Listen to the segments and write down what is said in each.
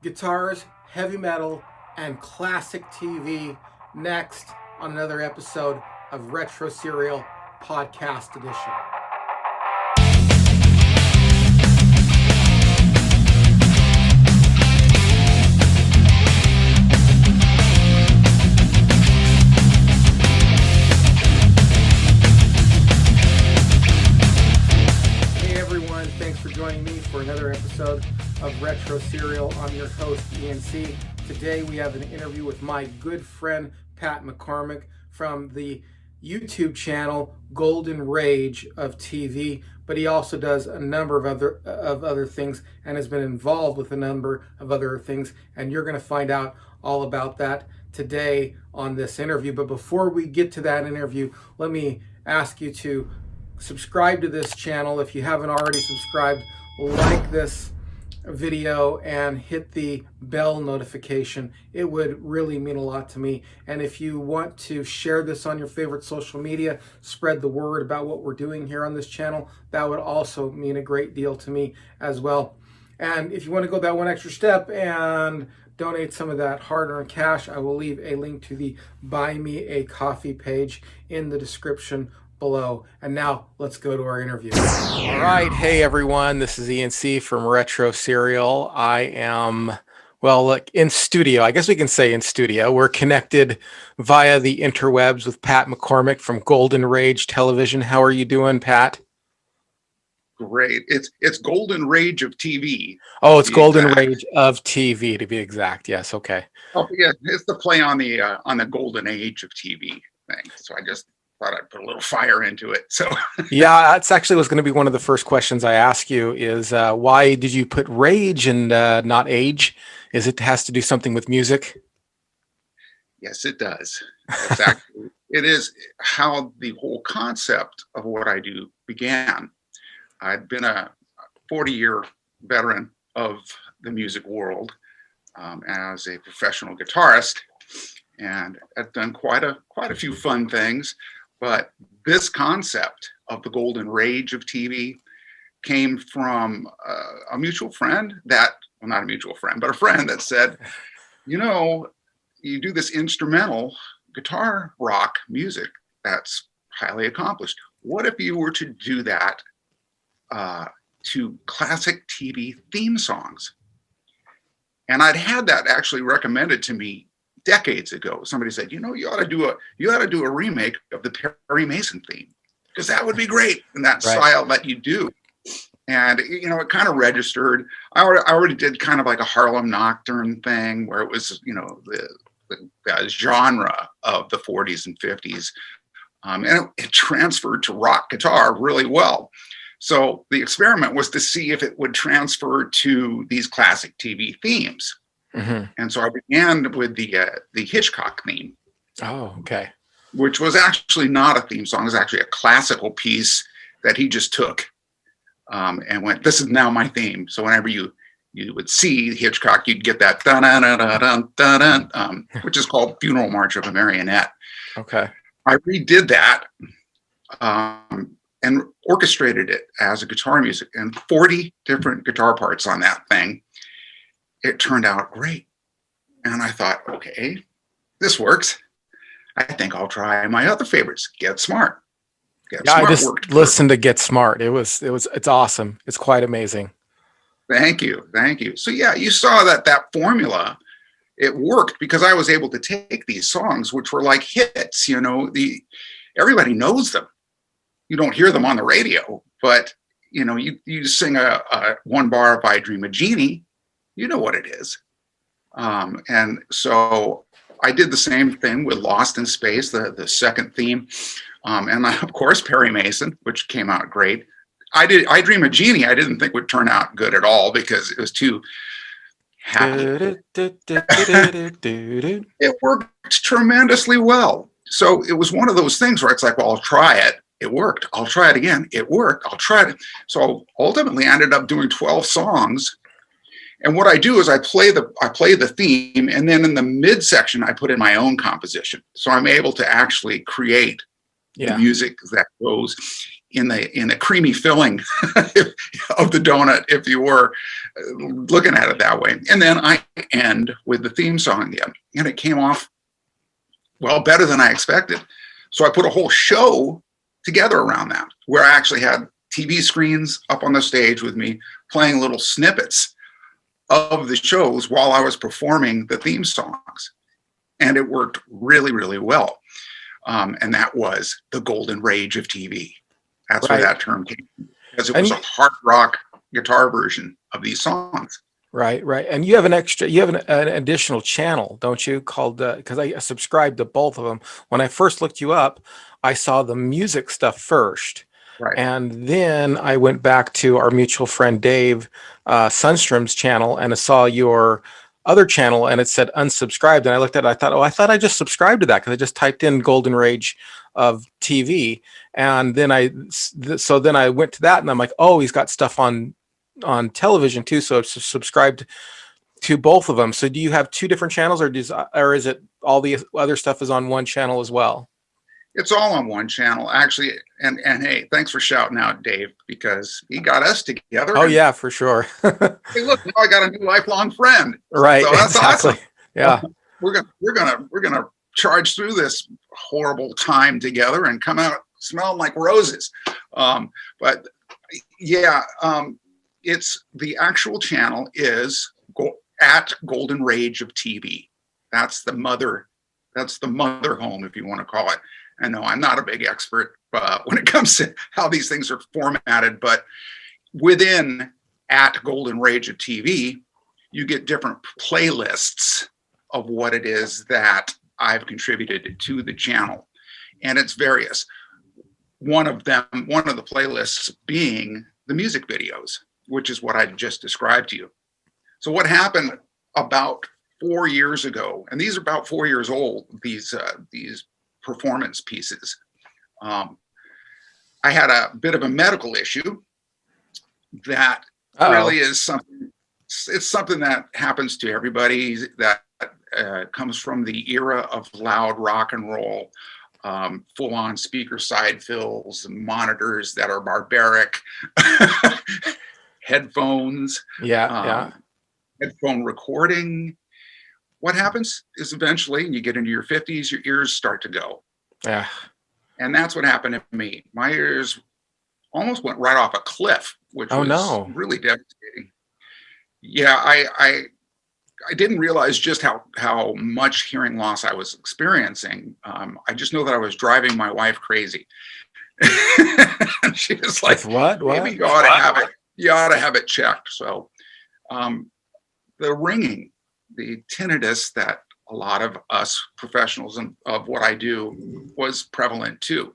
guitars, heavy metal, and classic TV next on another episode of Retro Serial Podcast Edition. Hey everyone, thanks for joining me for another episode of Retro Serial. I'm your host, Ian C. Today we have an interview with my good friend, Pat McCormack, from the YouTube channel Golden Rage of TV, but he also does a number of other things and has been involved with a number of other things, and you're going to find out all about that today on this interview. But before we get to that interview, let me ask you to subscribe to this channel if you haven't already subscribed, like this video and hit the bell notification. It would really mean a lot to me. And if you want to share this on your favorite social media, spread the word about what we're doing here on this channel, that would also mean a great deal to me as well. And if you want to go that one extra step and donate some of that hard-earned cash, I will leave a link to the Buy Me a Coffee page in the description below. And now let's go to our interview. All right. Hey everyone, this is Ian C from Retro Serial. I am, in studio. I guess we can say in studio. We're connected via the interwebs with Pat McCormack from Golden Rage Television. How are you doing, Pat? Great. It's Golden Rage of TV. Oh, it's Golden Rage of TV to be exact. Yes. Okay. Oh yeah, it's the play on the Golden Age of TV thing. So I just thought I'd put a little fire into it. So yeah, that's actually was going to be one of the first questions I ask you is why did you put rage and not age? Is it has to do something with music? Yes, it does. Exactly. It is how the whole concept of what I do began. I'd been a 40-year veteran of the music world as a professional guitarist, and I've done quite a few fun things. But this concept of the Golden Rage of TV came from a mutual friend not a mutual friend, but a friend that said, you do this instrumental guitar rock music that's highly accomplished. What if you were to do that to classic TV theme songs? And I'd had that actually recommended to me decades ago. Somebody said, you ought to do a remake of the Perry Mason theme, because that would be great in that style that you do. And it kind of registered. I already did kind of like a Harlem Nocturne thing where it was the genre of the 40s and 50s, and it transferred to rock guitar really well. So the experiment was to see if it would transfer to these classic TV themes. Mm-hmm. And so I began with the Hitchcock theme. Oh, okay. Which was actually not a theme song. It was actually a classical piece that he just took and went, this is now my theme. So whenever you would see Hitchcock, you'd get that dun-dun-dun-dun-dun-dun, which is called Funeral March of a Marionette. Okay. I redid that and orchestrated it as a guitar music, and 40 different guitar parts on that thing. It turned out great. And I thought, okay, this works. I think I'll try my other favorites. Get Smart. I just listened to Get Smart. It's awesome. It's quite amazing. Thank you. So yeah, you saw that formula, it worked because I was able to take these songs, which were like hits, everybody knows them. You don't hear them on the radio, but you sing a one bar of I Dream a Genie, you know what it is. And so I did the same thing with Lost in Space, the second theme. And of course, Perry Mason, which came out great. I Dream a Genie, I didn't think would turn out good at all because it was too happy. It worked tremendously well. So it was one of those things where it's like, well, I'll try it. It worked. I'll try it again. It worked. I'll try it. So ultimately I ended up doing 12 songs. And what I do is I play the theme, and then in the midsection I put in my own composition. So I'm able to actually create the music that goes in the creamy filling of the donut, if you were looking at it that way. And then I end with the theme song again, and it came off well better than I expected. So I put a whole show together around that, where I actually had TV screens up on the stage with me playing little snippets of the shows while I was performing the theme songs. And it worked really, really well. And that was the golden rage of TV. That's where that term came from, because it was a hard rock guitar version of these songs. Right, right. And you have an additional channel, don't you, called, because I subscribed to both of them. When I first looked you up, I saw the music stuff first. Right. And then I went back to our mutual friend Dave Sundstrom's channel, and I saw your other channel, and it said unsubscribed. And I looked at it, I thought I just subscribed to that, because I just typed in Golden Rage of TV. And then I went to that, and I'm like, oh, he's got stuff on television too. So it's subscribed to both of them. So do you have two different channels, or is it all the other stuff is on one channel as well? It's all on one channel, actually. And hey, thanks for shouting out Dave, because he got us together. Oh yeah, for sure. Hey, look, now I got a new lifelong friend. Right. So that's exactly. awesome. Yeah. We're gonna charge through this horrible time together and come out smelling like roses. But yeah, it's the actual channel is at Golden Rage of TV. That's the mother home, if you want to call it. I know I'm not a big expert when it comes to how these things are formatted, but within at Golden Rage of TV, you get different playlists of what it is that I've contributed to the channel. And it's various. One of the playlists being the music videos, which is what I just described to you. So what happened about 4 years ago, and these are about 4 years old, these performance pieces. I had a bit of a medical issue that really is something. It's something that happens to everybody, that comes from the era of loud rock and roll, full-on speaker side fills, monitors that are barbaric, headphones, headphone recording. What happens is eventually, you get into your 50s, your ears start to go. Yeah. And that's what happened to me. My ears almost went right off a cliff, which was really devastating. Yeah, I didn't realize just how much hearing loss I was experiencing. I just know that I was driving my wife crazy. She was like, "What? Maybe you ought to have it. You ought to have it checked." So, the ringing, the tinnitus that a lot of us professionals of what I do was prevalent too,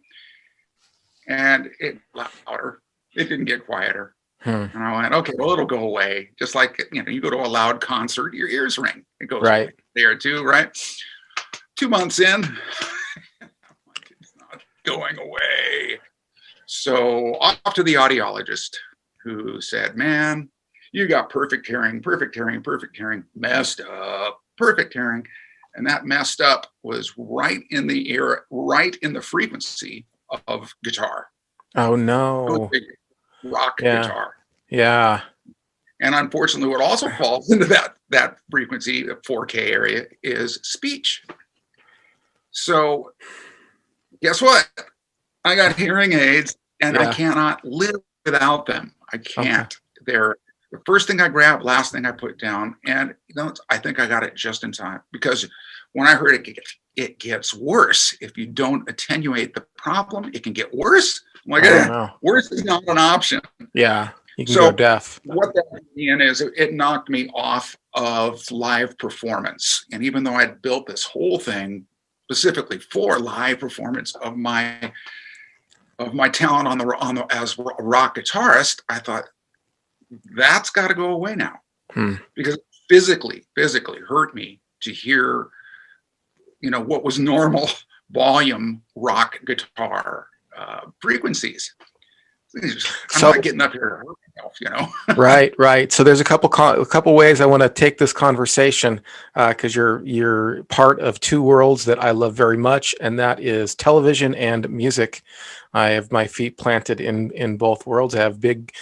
and it got louder. It didn't get quieter. And I went, okay, well, it'll go away. Just like, you go to a loud concert, your ears ring. It goes right there too, right? 2 months in, it's not going away. So off to the audiologist, who said, man, you got perfect hearing, messed up, perfect hearing. And that messed up was right in the ear, right in the frequency of guitar. Oh no. Rock guitar. Yeah. And unfortunately, what also falls into that frequency, the 4K area, is speech. So guess what? I got hearing aids, and I cannot live without them. I can't. Okay. They're the first thing I grab, last thing I put down. And I think I got it just in time, because when I heard it gets worse. If you don't attenuate the problem, it can get worse. I'm like, worse is not an option. Yeah, you can go deaf. What that meant is it knocked me off of live performance. And even though I'd built this whole thing specifically for live performance of my talent as a rock guitarist, I thought that's got to go away now, because it physically hurt me to hear, what was normal volume rock guitar frequencies. I'm not getting up here to hurt myself, you know. Right. So there's a couple ways I want to take this conversation, because you're part of two worlds that I love very much, and that is television and music. I have my feet planted in both worlds. I have big,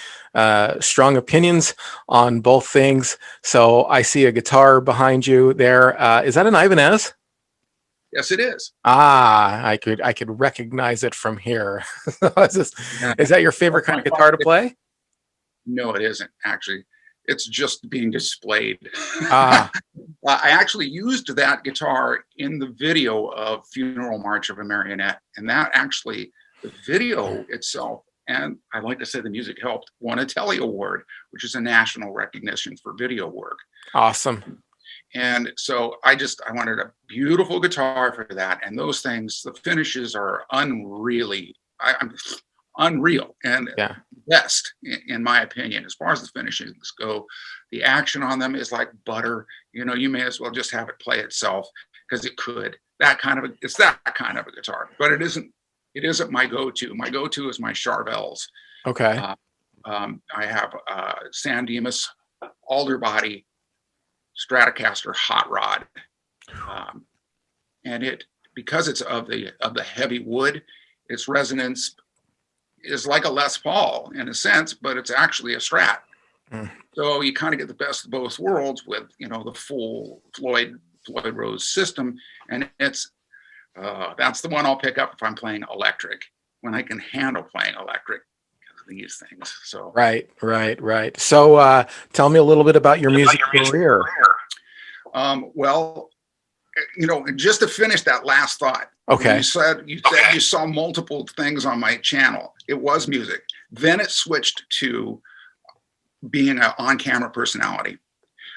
strong opinions on both things. So I see a guitar behind you there. Is that an Ibanez? Yes, it is. I could recognize it from here. Yeah. Is that your favorite kind of guitar to play? No, it isn't actually. It's just being displayed. Ah, I actually used that guitar in the video of Funeral March of a Marionette, and that actually, the video itself, and I'd like to say the music helped, won a Telly Award, which is a national recognition for video work. awesome. And so I wanted a beautiful guitar for that. And those things, the finishes are I'm unreal and Yeah. best in my opinion. As far as the finishes go, the action on them is like butter. You know, you may as well just have it play itself, because it could. It's that kind of a guitar, but it isn't my go-to. My go-to is my Charvels. Okay. I have San Dimas alder body Stratocaster hot rod, and because it's of the heavy wood, its resonance is like a Les Paul in a sense, but it's actually a Strat. Mm. So you kind of get the best of both worlds with, you know, the full Floyd Rose system, and that's the one I'll pick up if I'm playing electric, when I can handle playing electric because of these things. So Right. So tell me a little bit about your music career. Well, you know, just to finish that last thought. Okay. You said you saw multiple things on my channel. It was music. Then it switched to being an on-camera personality,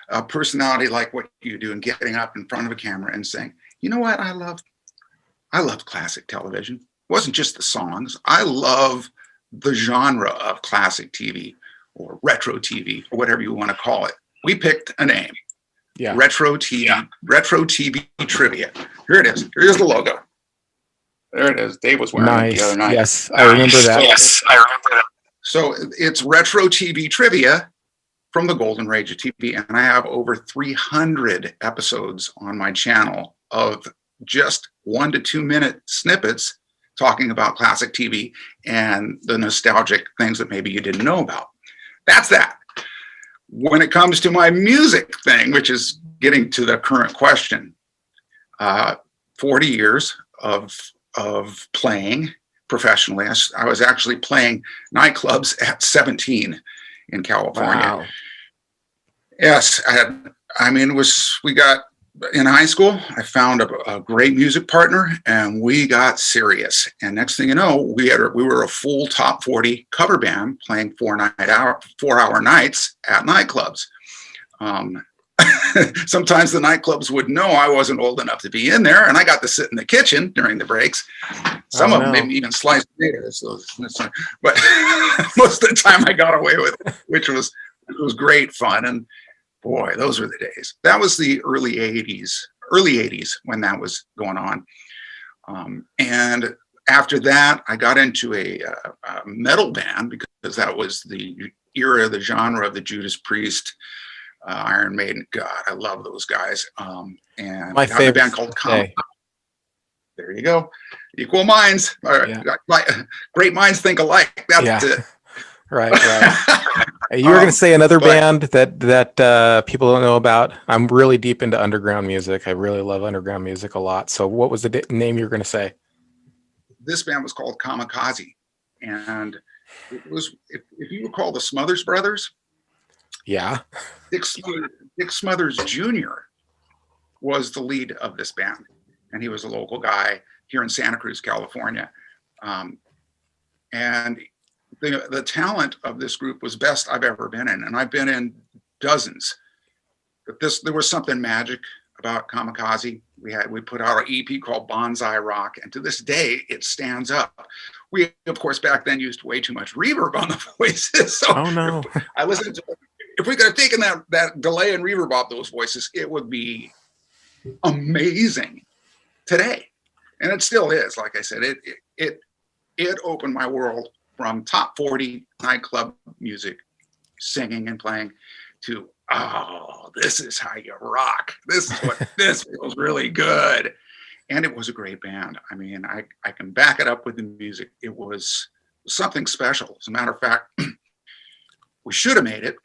a personality like what you do, and getting up in front of a camera and saying, you know what, I love classic television. It wasn't just the songs. I love the genre of classic TV or retro TV or whatever you want to call it. We picked a name. Yeah. Retro TV trivia. Here it is. Here's the logo. There it is. Dave was wearing it the other night. Yes, I remember that. Yes, I remember that. So it's retro TV trivia from the golden age of TV, and I have over 300 episodes on my channel of just 1 to 2 minute snippets talking about classic TV and the nostalgic things that maybe you didn't know about. That's that. When it comes to my music thing, which is getting to the current question, 40 years of playing professionally. I was actually playing nightclubs at 17 in California. Wow. Yes, we got in high school. I found a great music partner, and we got serious. And next thing you know, we were a full top 40 cover band playing 4-hour nights at nightclubs. Sometimes the nightclubs would know I wasn't old enough to be in there, and I got to sit in the kitchen during the breaks. Some of them maybe even sliced potatoes. But most of the time I got away with it, which was great fun. And boy, those were the days. That was the early 80s when that was going on. And after that, I got into a metal band, because that was the era, the genre of the Judas Priest, Iron Maiden. God, I love those guys. And my favorite band called Comet. There you go. Equal minds. Yeah. Great minds think alike. That's it. Right. You were going to say another band that people don't know about. I'm really deep into underground music. I really love underground music a lot. So what was the name you were going to say? This band was called Kamikaze. And it was, if you recall the Smothers Brothers. Yeah. Dick Smothers Jr. was the lead of this band. And he was a local guy here in Santa Cruz, California. And the talent of this group was best I've ever been in. And I've been in dozens. But there was something magic about Kamikaze. We put out an EP called Bonsai Rock. And to this day, it stands up. We, of course, back then used way too much reverb on the voices. So oh, no. I listened to it. If we could have taken that delay and reverb off those voices, it would be amazing today. And it still is. Like I said, it opened my world from top 40 nightclub music, singing and playing, to, oh, this is how you rock. This is what this feels really good. And it was a great band. I mean, I can back it up with the music. It was something special. As a matter of fact, we should have made it.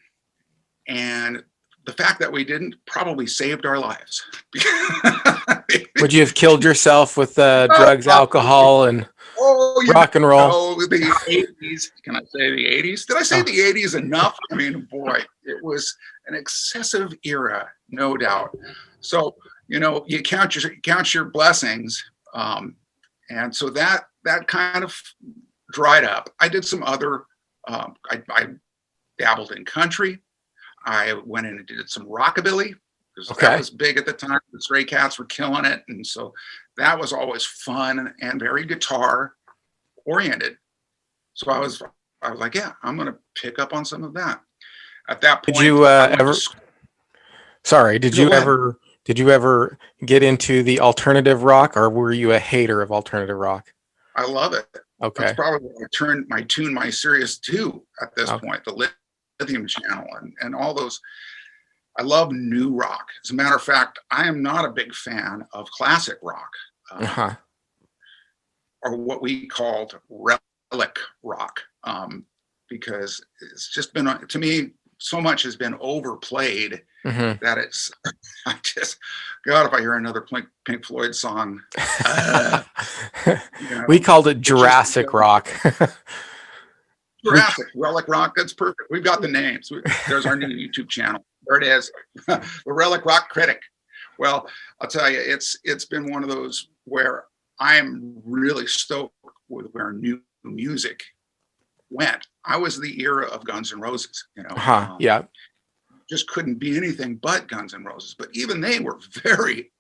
And the fact that we didn't probably saved our lives. Would you have killed yourself with drugs, alcohol, and rock and roll? Oh, the 80s. Can I say the 80s? Did I say the 80s enough? I mean, boy, it was an excessive era, no doubt. So, you know, you count your blessings. And so that kind of dried up. I did some other, I dabbled in country. I went in and did some rockabilly, because that was big at the time. The Stray Cats were killing it. And so that was always fun and very guitar oriented. So I was like, yeah, I'm going to pick up on some of that. At that point, did you ever get into the alternative rock, or were you a hater of alternative rock? I love it. Okay. That's probably what I tuned my Sirius to at this point, the Lithium channel and all those. I love new rock. As a matter of fact, I am not a big fan of classic rock, or what we called relic rock, because it's just been, to me, so much has been overplayed that it's, I just, God, if I hear another Pink Floyd song, we called it Jurassic rock. Jurassic, Relic Rock, that's perfect. We've got the names. There's our new YouTube channel. There it is, the Relic Rock Critic. Well, I'll tell you, it's been one of those where I am really stoked with where new music went. I was the era of Guns N' Roses, you know. Just couldn't be anything but Guns N' Roses. But even they were very,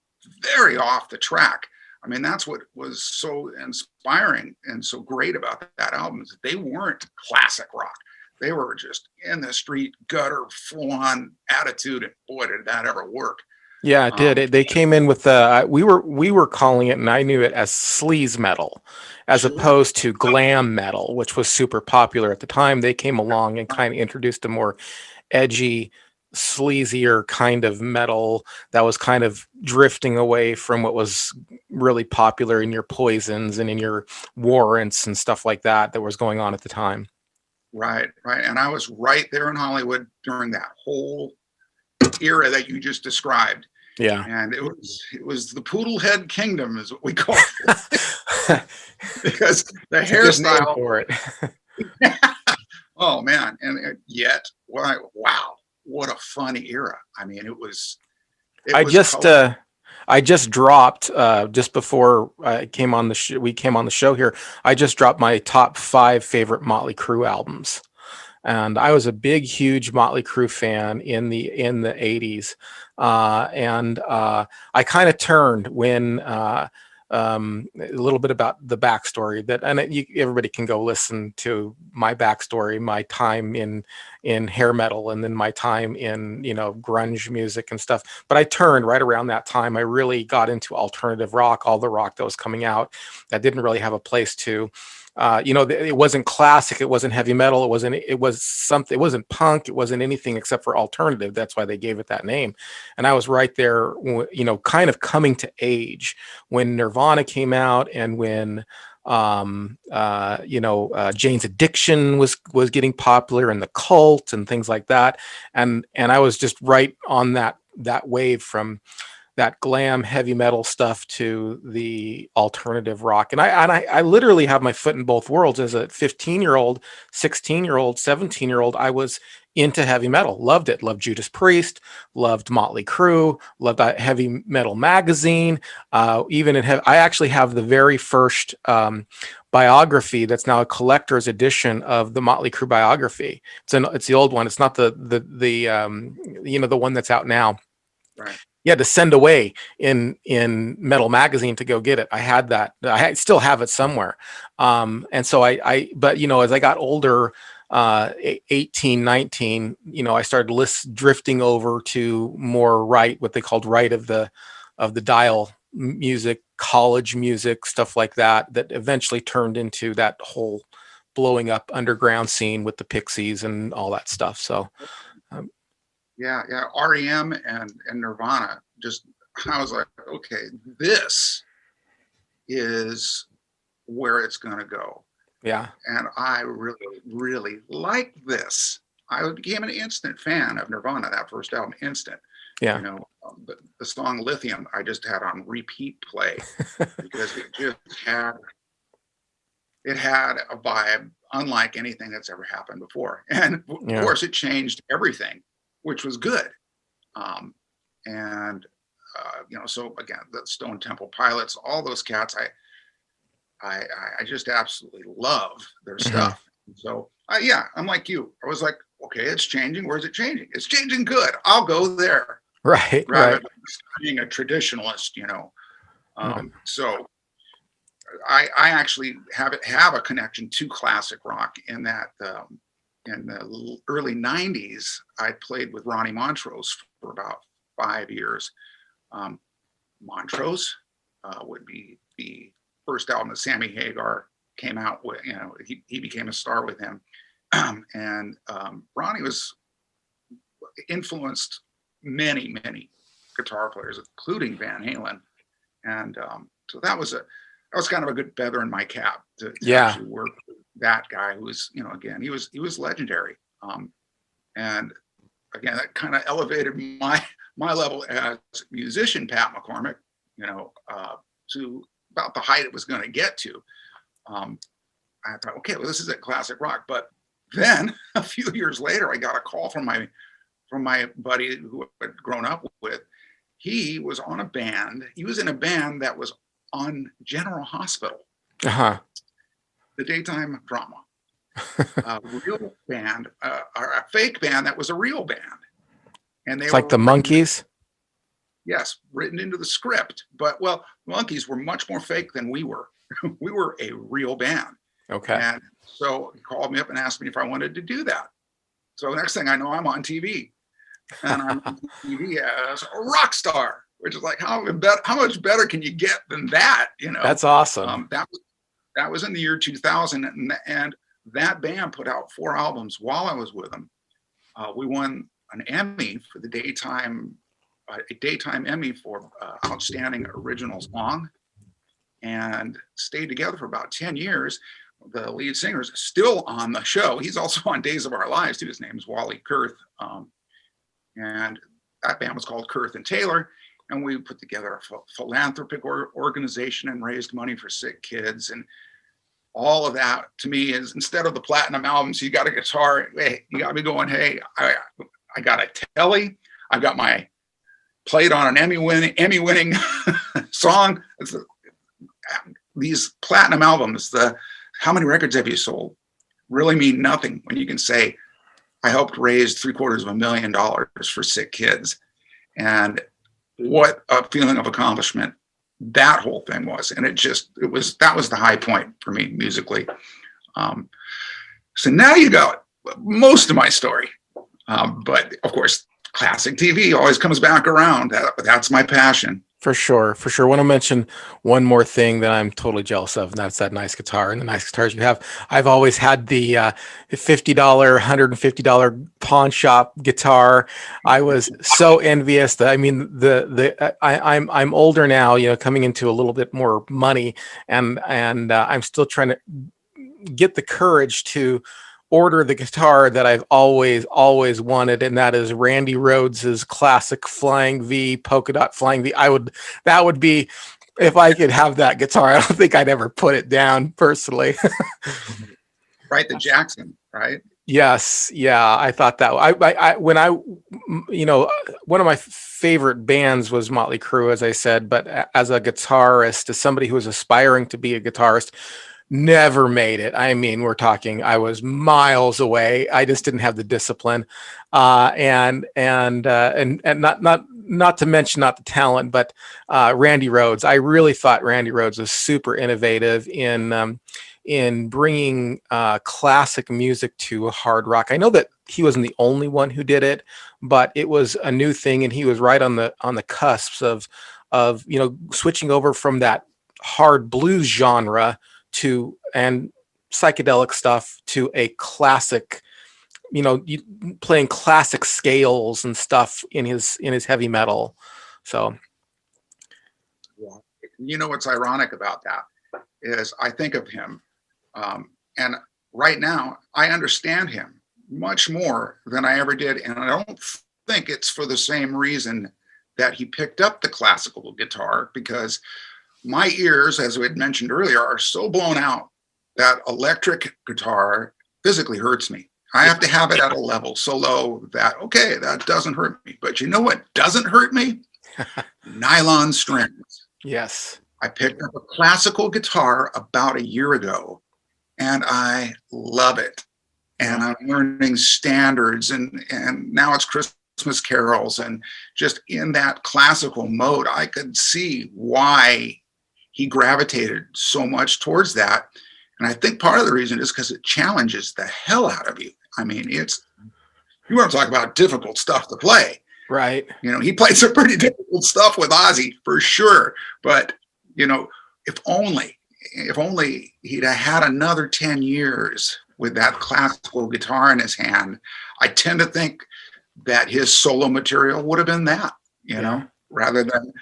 very off the track. I mean, that's what was so inspiring and so great about that album, is that they weren't classic rock. They were just in the street, gutter, full-on attitude, and boy, did that ever work. Yeah, it did. They came in with we were calling it, and I knew it as sleaze metal, as opposed to glam metal, which was super popular at the time. They came along and kind of introduced a more edgy, sleazier kind of metal that was kind of drifting away from what was really popular in your Poisons and in your Warrants and stuff like that was going on at the time. Right. And I was right there in Hollywood during that whole era that you just described. Yeah. And it was the Poodle Head Kingdom is what we call it. Because the hairstyle for it. Oh man. And yet, wow, what a funny era. I mean, I just dropped just before I came on we came on the show here. I just dropped my top 5 favorite Motley Crue albums, and I was a big, huge Motley Crue fan in the 80s, and I kind of turned when a little bit about the backstory everybody can go listen to my backstory, my time in hair metal, and then my time in, grunge music and stuff. But I turned right around that time. I really got into alternative rock, all the rock that was coming out that didn't really have a place to, it wasn't classic, it wasn't heavy metal, it wasn't punk, it wasn't anything except for alternative. That's why they gave it that name. And I was right there, kind of coming to age when Nirvana came out, and when Jane's Addiction was getting popular, and the Cult and things like that, and I was just right on that wave from that glam heavy metal stuff to the alternative rock. And I literally have my foot in both worlds. As a 15-year-old, 16-year-old, 17-year-old, I was into heavy metal, loved it, loved Judas Priest, loved Motley Crue, loved Heavy Metal Magazine. I actually have the very first biography that's now a collector's edition of the Motley Crue biography. It's the old one. It's not the one that's out now. Right. You had to send away in Metal Magazine to go get it. I had that. I still have it somewhere. And so but as I got older, 18, 19, I started drifting over to more what they called right of the dial music, college music, stuff like that eventually turned into that whole blowing up underground scene with the Pixies and all that stuff. So yeah, REM and Nirvana, just, I was like, okay, this is where it's going to go. yeah. And I really, really like this. I became an instant fan of Nirvana, that first album, instant. Yeah. You know, the song Lithium, I just had on repeat play because it had a vibe unlike anything that's ever happened before. And of course, it changed everything, which was good. You know, so again, the Stone Temple Pilots, all those cats, I just absolutely love their stuff. So yeah, I'm like you. I was like, okay, it's changing. Where's it changing? It's changing good. I'll go there. Right. Rather than being a traditionalist, you know. So I actually have a connection to classic rock in that in the early 90s, I played with Ronnie Montrose for about 5 years. Montrose would be the first album that Sammy Hagar came out with. You know, he became a star with him. And Ronnie was influenced many guitar players, including Van Halen. And so that was kind of a good feather in my cap to actually work with that guy who was, you know, again, he was legendary. And again, that kind of elevated my level as a musician, Pat McCormack, you know, to about the height it was going to get to. I thought, okay, well, this is a classic rock. But then a few years later, I got a call from my buddy who I'd grown up with. He was on a band. He was in a band that was on General Hospital, the daytime drama. A real band, or a fake band that was a real band. And they it's were like the Monkees. Yes, written into the script. But well, Monkees were much more fake than we were. We were a real band. Okay. And so he called me up and asked me if I wanted to do that. So the next thing I know, I'm on TV. And I'm on TV as a rock star, which is like, how much better can you get than that? You know, that's awesome. That was in the year 2000, and that band put out 4 albums while I was with them. We won an Emmy for the a daytime Emmy for outstanding original song, and stayed together for about 10 years. The lead singer is still on the show. He's also on Days of Our Lives too. His name is Wally Kurth. And that band was called Kurth and Taylor. And we put together a philanthropic organization and raised money for sick kids. And all of that to me is, instead of the platinum albums, you got a guitar. Hey, you got me going, hey, I got a telly. I've got my played on an Emmy winning song. These platinum albums, how many records have you sold, really mean nothing when you can say, I helped raise $750,000 for sick kids. And what a feeling of accomplishment that whole thing was. And that was the high point for me musically. So now you got most of my story. But of course, classic TV always comes back around. That's my passion. For sure. I want to mention one more thing that I'm totally jealous of, and that's that nice guitar and the nice guitars you have. I've always had the $50, $150 pawn shop guitar. I was so envious. I mean, I'm older now, you know, coming into a little bit more money, and I'm still trying to get the courage to order the guitar that I've always wanted, and that is Randy Rhodes's classic Flying V, polka dot Flying V. That would be, if I could have that guitar, I don't think I'd ever put it down personally. Right, the Jackson, right? Yes, yeah, I thought that. You know, one of my favorite bands was Motley Crue, as I said, but as a guitarist, as somebody who was aspiring to be a guitarist, never made it. I mean, we're talking, I was miles away. I just didn't have the discipline, and not to mention not the talent, but Randy Rhodes. I really thought Randy Rhodes was super innovative in bringing classic music to hard rock. I know that he wasn't the only one who did it, but it was a new thing, and he was right on the cusps of you know, switching over from that hard blues genre and psychedelic stuff to a classic, playing classic scales and stuff in his heavy metal. So what's ironic about that is I think of him, and right now I understand him much more than I ever did, and I don't think it's for the same reason that he picked up the classical guitar, because my ears, as we had mentioned earlier, are so blown out that electric guitar physically hurts me. I have to have it at a level so low that, okay, that doesn't hurt me. But you know what doesn't hurt me? Nylon strings. Yes. I picked up a classical guitar about a year ago, and I love it. And I'm learning standards, and now it's Christmas carols, and just in that classical mode, I could see why he gravitated so much towards that. And I think part of the reason is because it challenges the hell out of you. I mean, you want to talk about difficult stuff to play. Right. He played some pretty difficult stuff with Ozzy for sure. But, if only he'd have had another 10 years with that classical guitar in his hand, I tend to think that his solo material would have been that, rather than,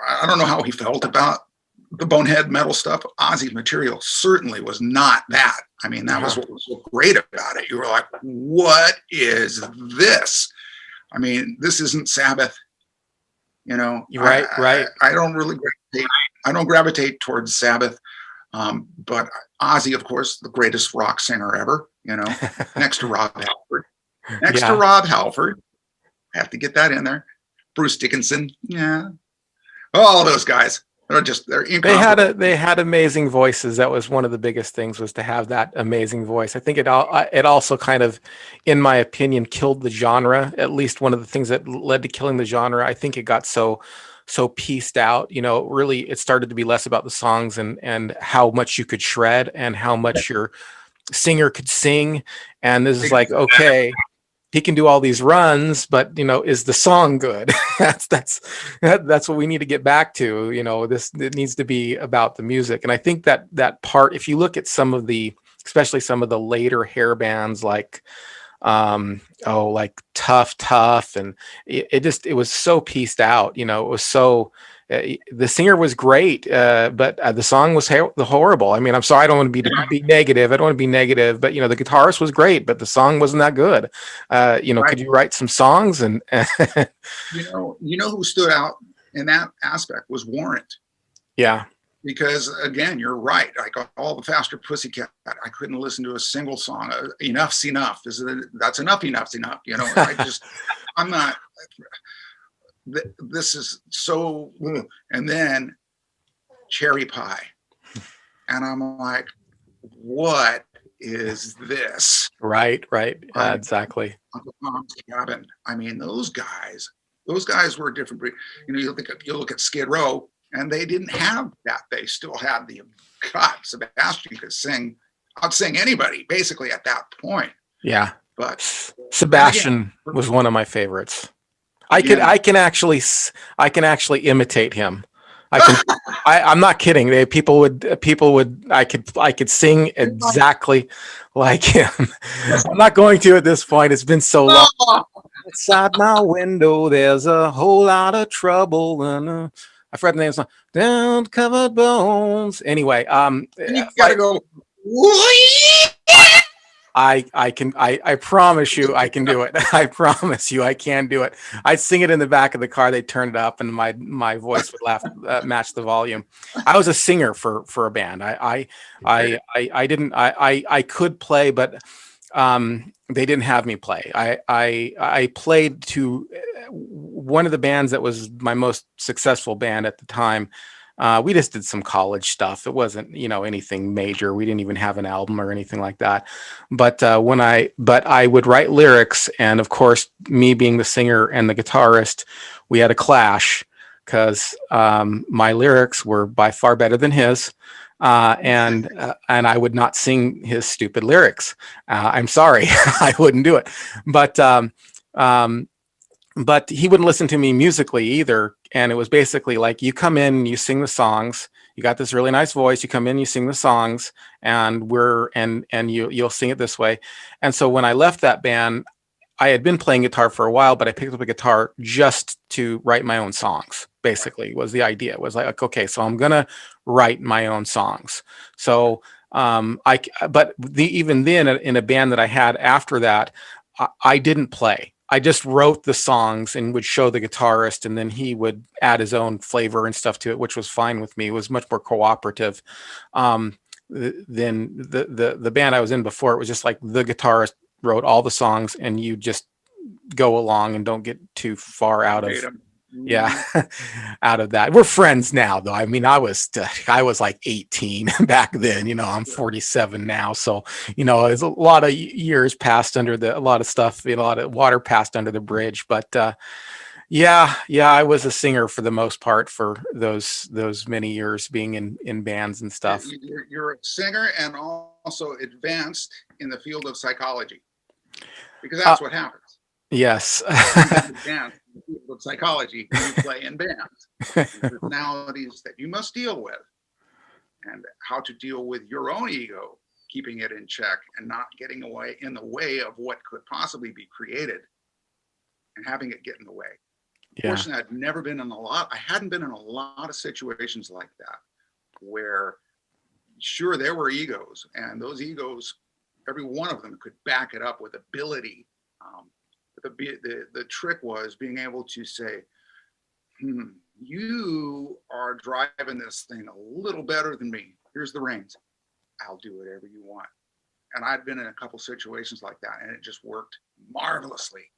I don't know how he felt about the bonehead metal stuff. Ozzy's material certainly was not that. I mean, that was what was so great about it. You were like, what is this? I mean, this isn't Sabbath. Right. I don't gravitate towards Sabbath. But Ozzy, of course, the greatest rock singer ever, next to Rob Halford. To Rob Halford. I have to get that in there. Bruce Dickinson. Yeah. All those guys. They're incomparable. They had amazing voices. That was one of the biggest things, was to have that amazing voice. I think it also kind of, in my opinion, killed the genre. At least one of the things that led to killing the genre. I think it got so pieced out. Really, it started to be less about the songs and how much you could shred and how much your singer could sing. And this is like, okay, he can do all these runs, but is the song good? that's what we need to get back to. It needs to be about the music. And I think that part, if you look at especially some of the later hair bands, like like Tough, and it was so pieced out. It was so. The singer was great, but the song was horrible. I mean, I'm sorry, I don't want to be negative. I don't want to be negative, but the guitarist was great, but the song wasn't that good. Right. Could you write some songs? And who stood out in that aspect was Warrant. Yeah. Because again, you're right. Like all the Faster Pussycat, I couldn't listen to a single song. Enough's enough. That's enough. Enough's enough. I'm not. This is so, and then Cherry Pie, and I'm like, what is this? Right. Exactly. Uncle Tom's Cabin. I mean, those guys were a different breed. You look at Skid Row, and they didn't have that. They still had Sebastian could sing, outsing anybody basically at that point. Yeah. But Sebastian was one of my favorites. I can actually imitate him. I'm not kidding. People would. I could sing exactly like him. I'm not going to at this point. It's been so long. Outside my window, there's a whole lot of trouble, and I forgot the name of the song. Down covered bones. Anyway, you gotta go. I promise you I can do it. I promise you I can do it. I'd sing it in the back of the car. They'd turn it up and my voice would match the volume. I was a singer for a band. I could play, but they didn't have me play. I played to one of the bands that was my most successful band at the time. We just did some college stuff. It wasn't, anything major. We didn't even have an album or anything like that. But I would write lyrics, and of course, me being the singer and the guitarist, we had a clash because my lyrics were by far better than his, and I would not sing his stupid lyrics. I'm sorry, I wouldn't do it. But but he wouldn't listen to me musically either. And it was basically like, you come in, you sing the songs, you got this really nice voice, you come in, you sing the songs, and you'll sing it this way. And so when I left that band, I had been playing guitar for a while, but I picked up a guitar just to write my own songs. Basically, was the idea. It was like, okay, so I'm gonna write my own songs. So even then, in a band that I had after that, I didn't play. I just wrote the songs and would show the guitarist, and then he would add his own flavor and stuff to it, which was fine with me. It was much more cooperative. Than the band I was in before. It was just like the guitarist wrote all the songs, and you just go along and don't get too far out of out of that. We're friends now, though. I mean, I was like 18 back then. I'm 47 now, so there's a lot of years passed under a lot of stuff, a lot of water passed under the bridge. But yeah, I was a singer for the most part for those many years, being in bands and stuff. You're a singer and also advanced in the field of psychology, because that's what happens. Yes. Advanced in the field of psychology when you play in bands. Personalities that you must deal with, and how to deal with your own ego, keeping it in check and not getting in the way of what could possibly be created, and having it get in the way. Fortunately, I hadn't been in a lot of situations like that, where sure, there were egos, and those egos, every one of them could back it up with ability. The trick was being able to say, you are driving this thing a little better than me. Here's the reins. I'll do whatever you want. And I'd been in a couple situations like that, and it just worked marvelously.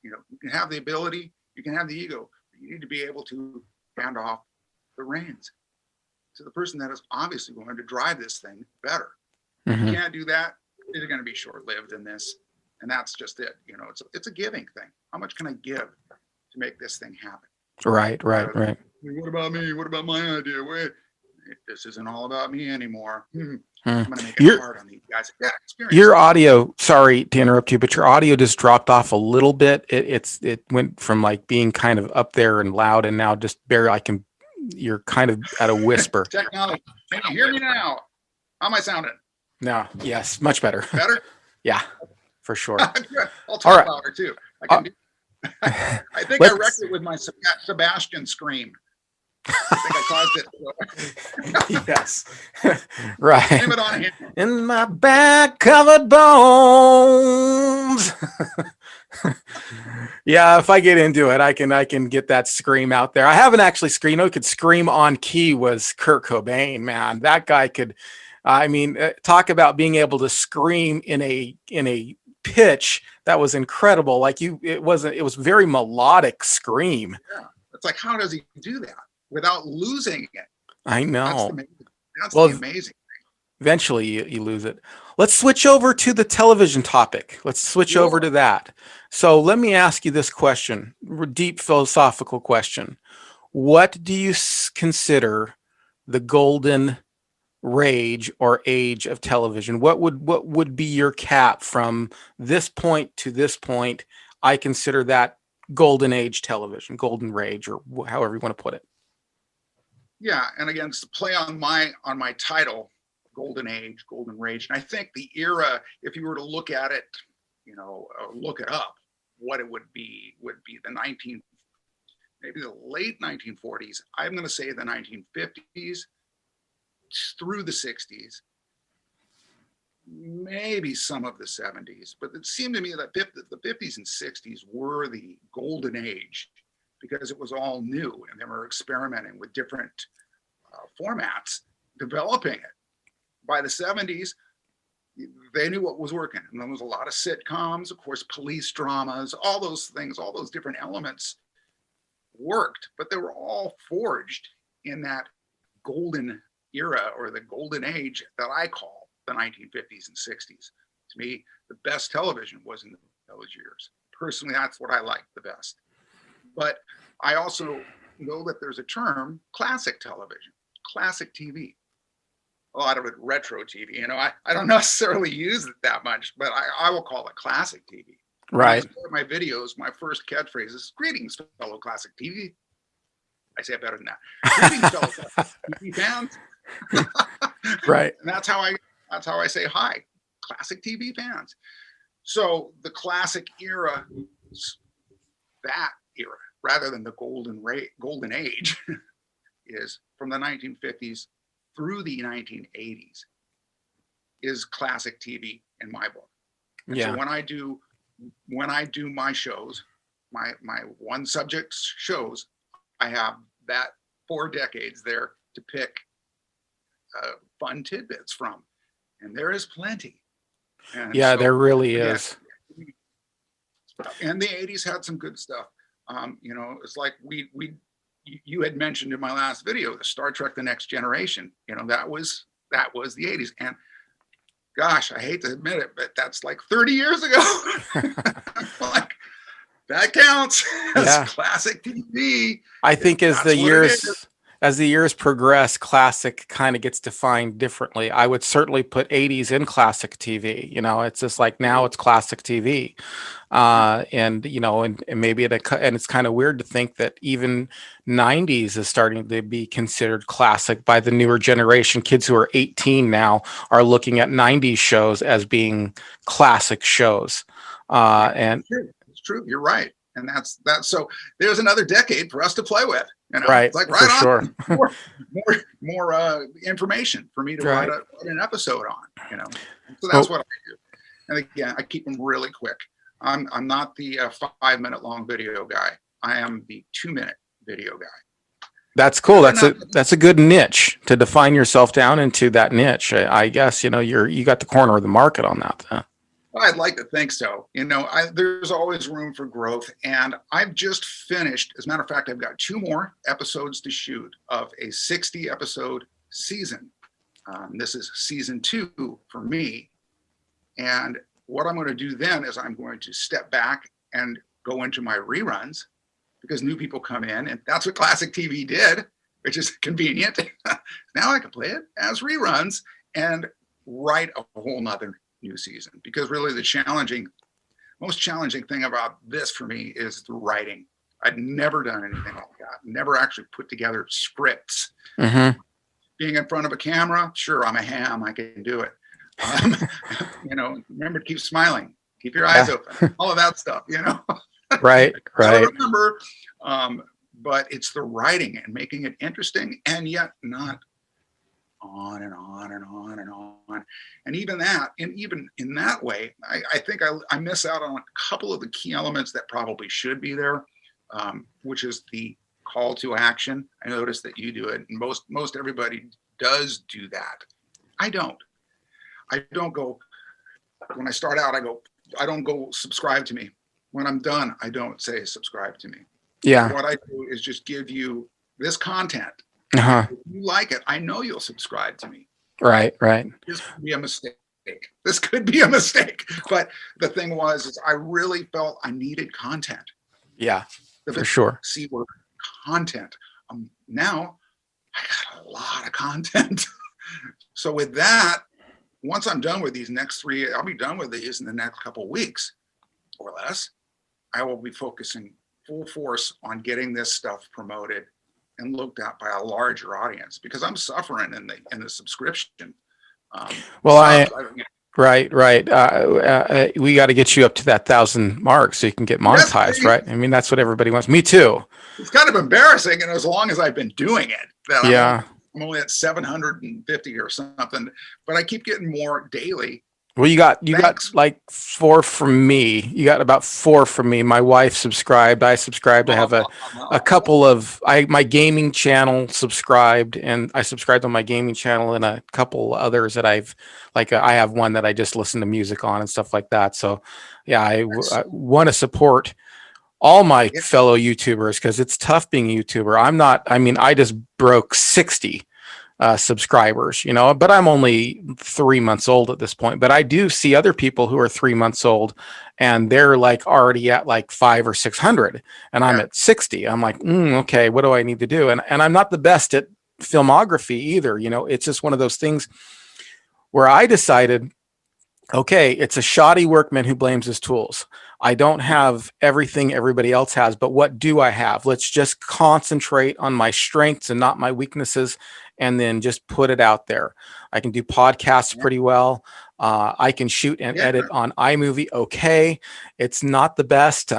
You can have the ability, you can have the ego, but you need to be able to hand off the reins to the person that is obviously going to drive this thing better. Mm-hmm. You can't do that, it's going to be short-lived in this. And that's just it. It's a giving thing. How much can I give to make this thing happen? Right. What about me? What about my idea? Wait, this isn't all about me anymore. I'm going to make it hard on these guys. Yeah, experience. Your audio, sorry to interrupt you, but your audio just dropped off a little bit. It went from like being kind of up there and loud, and now just barely. You're kind of at a whisper. Technology. Can you hear me now? How am I sounding? No. Yes, much better. Better? Yeah. For sure. I'll talk louder too. I think I wrecked it with my Sebastian scream. I think I caused it. Yes. Right. Blame it on him. In my back covered bones. Yeah, if I get into it, I can get that scream out there. I haven't actually screamed. Who could scream on key was Kurt Cobain, man. That guy could. Talk about being able to scream in a pitch that was incredible. Like it was very melodic scream. Yeah, it's like, how does he do that without losing it? I know. That's the amazing thing. Eventually you lose it. Let's switch over to the television topic. Let's switch over to that. So let me ask you this question, deep philosophical question. What do you consider the golden rage or age of television? What would be your cap from this point to this point? I consider that golden age television, golden rage, or however you want to put it. Yeah, and again, it's the play on my title, golden age, golden rage. And I think the era, if you were to look at it, look it up, what it would be maybe the late 1940s. I'm going to say the 1950s through the 60s, maybe some of the 70s, but it seemed to me that the 50s and 60s were the golden age, because it was all new and they were experimenting with different formats, developing it. By the 70s, they knew what was working, and there was a lot of sitcoms, of course, police dramas, all those things, all those different elements worked, but they were all forged in that golden era, or the golden age that I call the 1950s and 60s. To me, the best television was in those years. Personally, that's what I like the best. But I also know that there's a term, classic television, classic TV. A lot of it retro TV. I don't necessarily use it that much, but I will call it classic TV. When I Right. start my videos, my first catchphrase is "Greetings, fellow classic TV." I say it better than that. "Greetings, fellow classic TV fans." Right. And that's how I say hi, classic TV fans. So the classic era, that era, rather than the golden age, is from the 1950s through the 1980s, is classic TV in my book. And Yeah. so when I do my shows, my one subject shows, I have that 4 decades there to pick fun tidbits from, and there is plenty. And Yeah, so there really again, is. and the 80s had some good stuff. It's like you had mentioned in my last video, the Star Trek: The Next Generation. That was the 80s. And gosh, I hate to admit it, but that's like 30 years ago. Like, that counts as classic TV. I think as the years progress, classic kind of gets defined differently. I would certainly put 80s in classic TV. It's just like now it's classic TV. And maybe and it's kind of weird to think that even 90s is starting to be considered classic by the newer generation. Kids who are 18 now are looking at 90s shows as being classic shows. And it's true. You're right. And that's so there's another decade for us to play with. Right. It's like right on. Sure. more information for me to write an episode on. So that's what I do. And again, I keep them really quick. I'm not the 5-minute long video guy. I am the 2-minute video guy. That's cool. That's a good niche to define yourself down into. That niche, I guess. You got the corner of the market on that. I'd like to think so. There's always room for growth, and I've just finished. As a matter of fact, I've got 2 more episodes to shoot of a 60-episode season. This is season 2 for me, and what I'm going to do then is I'm going to step back and go into my reruns, because new people come in, and that's what classic TV did, which is convenient. Now I can play it as reruns and write a whole nother new season, because really the most challenging thing about this for me is the writing. I'd never done anything like that. Never actually put together scripts. Mm-hmm. Being in front of a camera, sure, I'm a ham. I can do it. Remember to keep smiling, keep your eyes open, all of that stuff. Right. I remember, but it's the writing and making it interesting, and yet not on and on and on and on. And even in that way, I think I miss out on a couple of the key elements that probably should be there, which is the call to action. I noticed that you do it, and most everybody does do that. I don't go, when I start out, I don't go subscribe to me. When I'm done, I don't say subscribe to me. Yeah. What I do is just give you this content. Uh-huh. If you like it, I know you'll subscribe to me. Right. This could be a mistake. But the thing is I really felt I needed content. Yeah, for sure. See word content. Now I got a lot of content. So with that, once I'm done with these next 3, I'll be done with these in the next couple of weeks or less. I will be focusing full force on getting this stuff promoted and looked at by a larger audience, because I'm suffering in the subscription. Right. We got to get you up to that 1,000 mark so you can get monetized, right? I mean, that's what everybody wants. Me too. It's kind of embarrassing, and as long as I've been doing it, that I'm only at 750 or something, but I keep getting more daily. Well, you got like 4 from me. You got about 4 from me. My wife subscribed. I subscribed. I have a couple of my gaming channel subscribed, and I subscribed on my gaming channel, and a couple others that I have one that I just listen to music on and stuff like that. So yeah, I want to support all my fellow YouTubers, because it's tough being a YouTuber. I just broke 60 subscribers, but I'm only 3 months old at this point. But I do see other people who are 3 months old, and they're like already at like 500 or 600, and I'm at 60. I'm like, okay, what do I need to do? And I'm not the best at filmography either. It's just one of those things where I decided okay, it's a shoddy workman who blames his tools. I don't have everything everybody else has, but what do I have? Let's just concentrate on my strengths and not my weaknesses, and then just put it out there. I can do podcasts Yeah. pretty well. I can shoot and Yeah. edit on iMovie. Okay, it's not the best,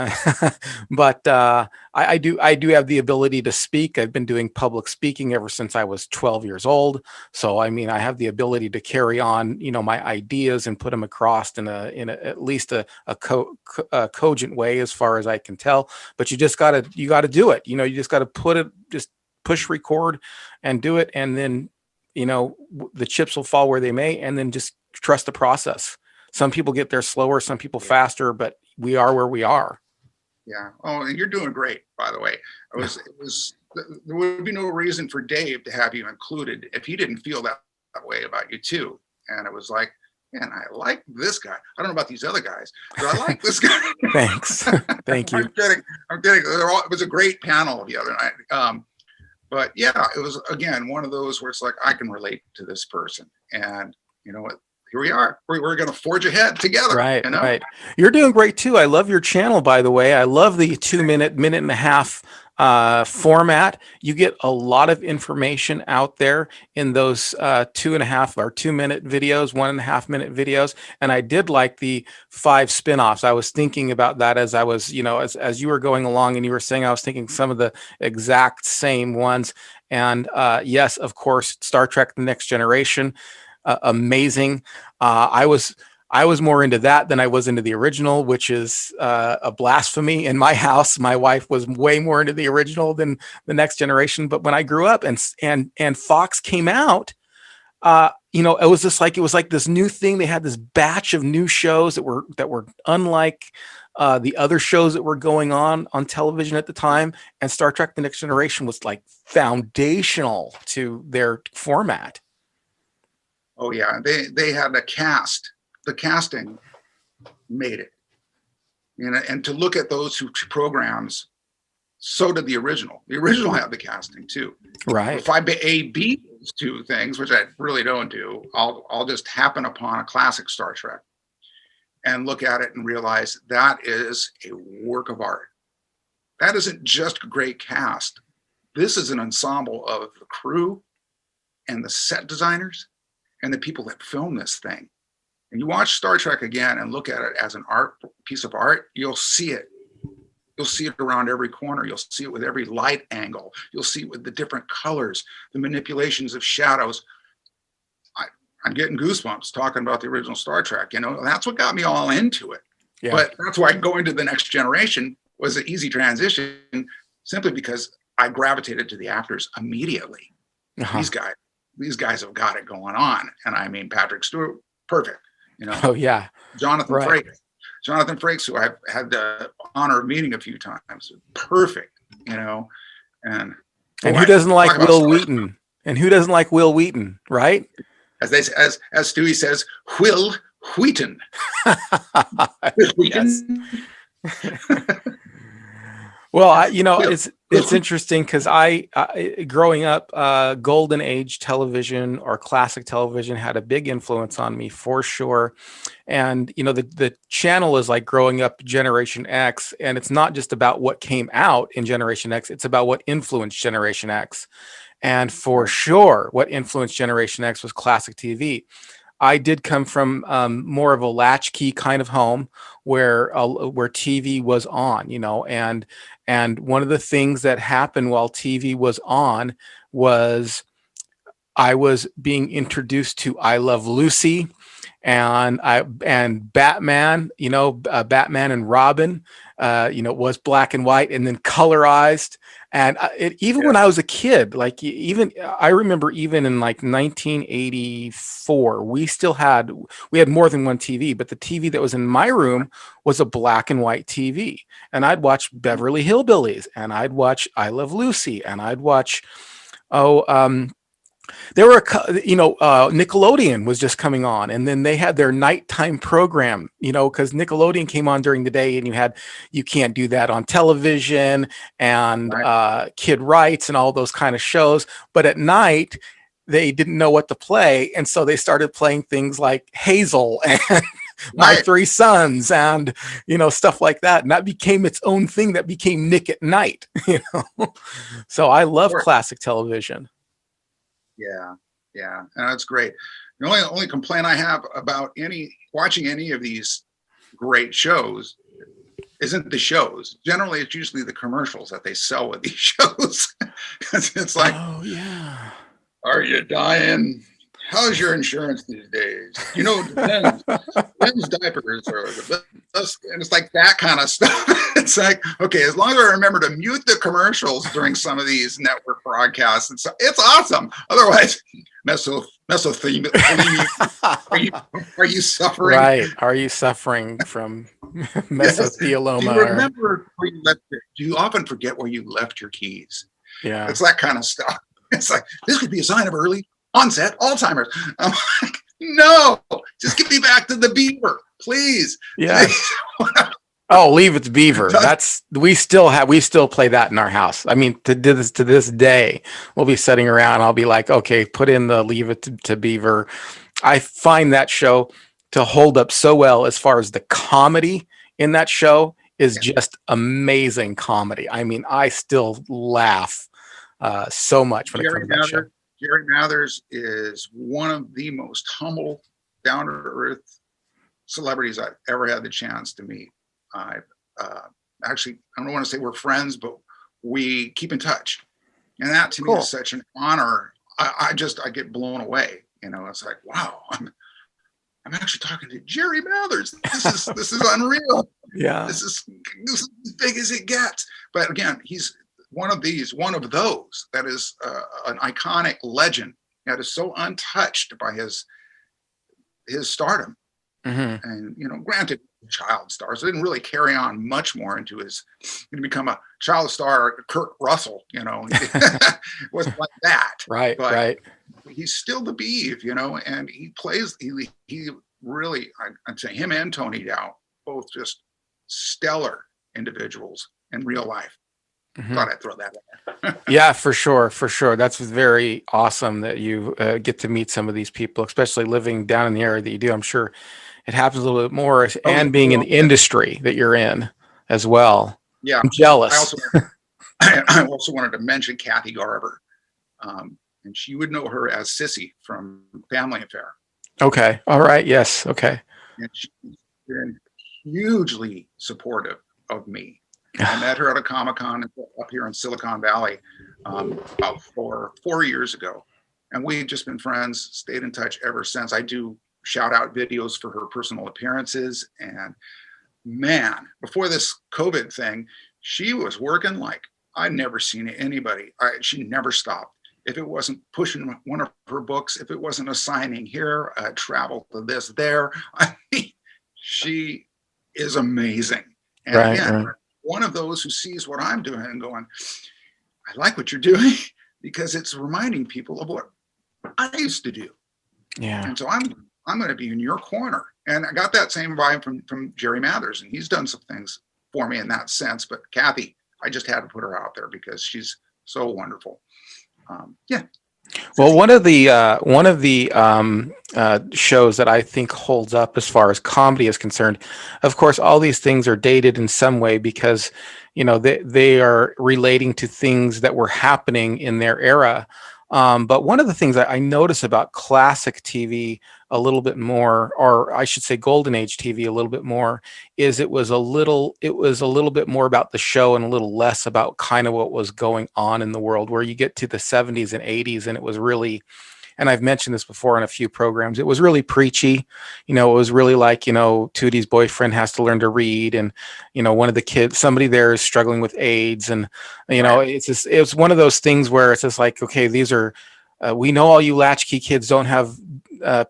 but I do have the ability to speak. I've been doing public speaking ever since I was 12 years old. So I mean, I have the ability to carry on, my ideas and put them across in a at least a cogent way, as far as I can tell. But you gotta do it. You just gotta just push record and do it, and then the chips will fall where they may, and then just trust the process. Some people get there slower, some people faster, but we are where we are. Yeah. Oh, and you're doing great, by the way. There would be no reason for Dave to have you included if he didn't feel that way about you too. And it was like, man, I like this guy. I don't know about these other guys, but I like this guy. Thanks. Thank you. I'm kidding. I'm kidding. It was a great panel the other night. But yeah, it was, again, one of those where it's like, I can relate to this person. And you know what? Here we are. We're going to forge ahead together. Right, right. You're doing great too. I love your channel, by the way. I love the 2 minute, minute and a half format. You get a lot of information out there in those 2.5 or 2 minute videos, 1.5 minute videos. And I did like the 5 spinoffs. I was thinking about that as I was, as you were going along and you were saying, I was thinking some of the exact same ones. And yes, of course, Star Trek: The Next Generation. Amazing. I was more into that than I was into the original, which is a blasphemy. In my house, my wife was way more into the original than the Next Generation. But when I grew up and Fox came out, it was like this new thing. They had this batch of new shows that were unlike the other shows that were going on television at the time. And Star Trek: The Next Generation was like foundational to their format. Oh yeah, they had a cast. The casting made it. And to look at those two programs, so did the original. The original had the casting too. Right. If I B those two things, which I really don't do, I'll just happen upon a classic Star Trek and look at it and realize that is a work of art. That isn't just a great cast. This is an ensemble of the crew and the set designers and the people that film this thing. And you watch Star Trek again and look at it as an piece of art, you'll see it. You'll see it around every corner. You'll see it with every light angle. You'll see it with the different colors, the manipulations of shadows. I'm getting goosebumps talking about the original Star Trek. That's what got me all into it. Yeah. But that's why going to The Next Generation was an easy transition, simply because I gravitated to the actors immediately. Uh-huh. These guys have got it going on. And I mean, Patrick Stewart, perfect. Oh yeah. Jonathan Frakes, who I've had the honor of meeting a few times, perfect. And who doesn't like Will Wheaton? And who doesn't like Will Wheaton, right? As Stewie says, Will Wheaton. Well, it's interesting because I growing up, golden age television or classic television had a big influence on me for sure. And the channel is like growing up Generation X, and it's not just about what came out in Generation X; it's about what influenced Generation X. And for sure, what influenced Generation X was classic TV. I did come from more of a latchkey kind of home where TV was on, and one of the things that happened while TV was on was I was being introduced to I Love Lucy and Batman, Batman and Robin, was black and white and then colorized. And when I was a kid, I remember even in like 1984, we had more than one TV, but the TV that was in my room was a black and white TV. And I'd watch Beverly Hillbillies, and I'd watch I Love Lucy, and I'd watch, there were, Nickelodeon was just coming on, and then they had their nighttime program, because Nickelodeon came on during the day, and you can't do that on television, and Kid Rights and all those kind of shows. But at night, they didn't know what to play, and so they started playing things like Hazel and My Right. Three Sons, and stuff like that, and that became its own thing. That became Nick at Night. So I love classic television. Yeah, yeah, and that's great. The only complaint I have about watching any of these great shows isn't the shows. Generally, it's usually the commercials that they sell with these shows. It's like, oh yeah, are you dying? How's your insurance these days? It depends. Men's diapers are the best, and it's like that kind of stuff. It's like, okay, as long as I remember to mute the commercials during some of these network broadcasts, it's awesome. Otherwise, mesothelioma. Are you suffering? Right? Are you suffering from mesothelioma? Yes. Do you remember where you left do you often forget where you left your keys? Yeah, it's that kind of stuff. It's like, this could be a sign of early onset Alzheimer's. I'm like, no, just get me back to the beaver, please. Yeah. Oh, Leave It to Beaver. We still play that in our house. I mean, to this day, we'll be sitting around. I'll be like, okay, put in the Leave It to Beaver. I find that show to hold up so well as far as the comedy in that show is just amazing comedy. I mean, I still laugh so much when it comes to that show. Jerry Mathers is one of the most humble, down-to-earth celebrities I've ever had the chance to meet. Actually, I don't want to say we're friends, but we keep in touch. And that to me is such an honor. I get blown away. It's like, wow, I'm actually talking to Jerry Mathers. This is unreal. Yeah. This is as big as it gets. But again, he's one of those that is an iconic legend that is so untouched by his stardom. Mm-hmm. And granted, child stars, so didn't really carry on much more into his to become a child star. Kurt Russell, wasn't like that. Right, but right. He's still the Beav, and he plays. He really, I'd say him and Tony Dow, both just stellar individuals in real life. Mm-hmm. Thought I'd throw that in there. Yeah, for sure. That's very awesome that you get to meet some of these people, especially living down in the area that you do. I'm sure it happens a little bit more, and being in the industry that you're in as well. Yeah, I'm jealous. I also wanted to mention Kathy Garver, and you would know her as Sissy from Family Affair. Okay. All right. Yes. Okay. And she's been hugely supportive of me. I met her at a Comic-Con up here in Silicon Valley about four years ago. And we've just been friends, stayed in touch ever since. I do shout out videos for her personal appearances. And man, before this COVID thing, she was working like I'd never seen anybody. She never stopped. If it wasn't pushing one of her books, if it wasn't a signing here, travel to this, there. I mean, she is amazing. And again, one of those who sees what I'm doing and going, I like what you're doing, because it's reminding people of what I used to do. Yeah. And so I'm going to be in your corner. And I got that same vibe from Jerry Mathers, and he's done some things for me in that sense. But Kathy, I just had to put her out there because she's so wonderful. Yeah. Well, one of the shows that I think holds up as far as comedy is concerned, of course, all these things are dated in some way because, they are relating to things that were happening in their era. But one of the things I notice about classic TV a little bit more, or I should say golden age TV a little bit more, is it was a little bit more about the show and a little less about kind of what was going on in the world, where you get to the 70s and 80s and it was really, and I've mentioned this before in a few programs, it was really preachy. It was really like, Tootie's boyfriend has to learn to read, and, one of the kids, somebody there is struggling with AIDS. And, it's one of those things where it's just like, okay, these are, we know all you latchkey kids don't have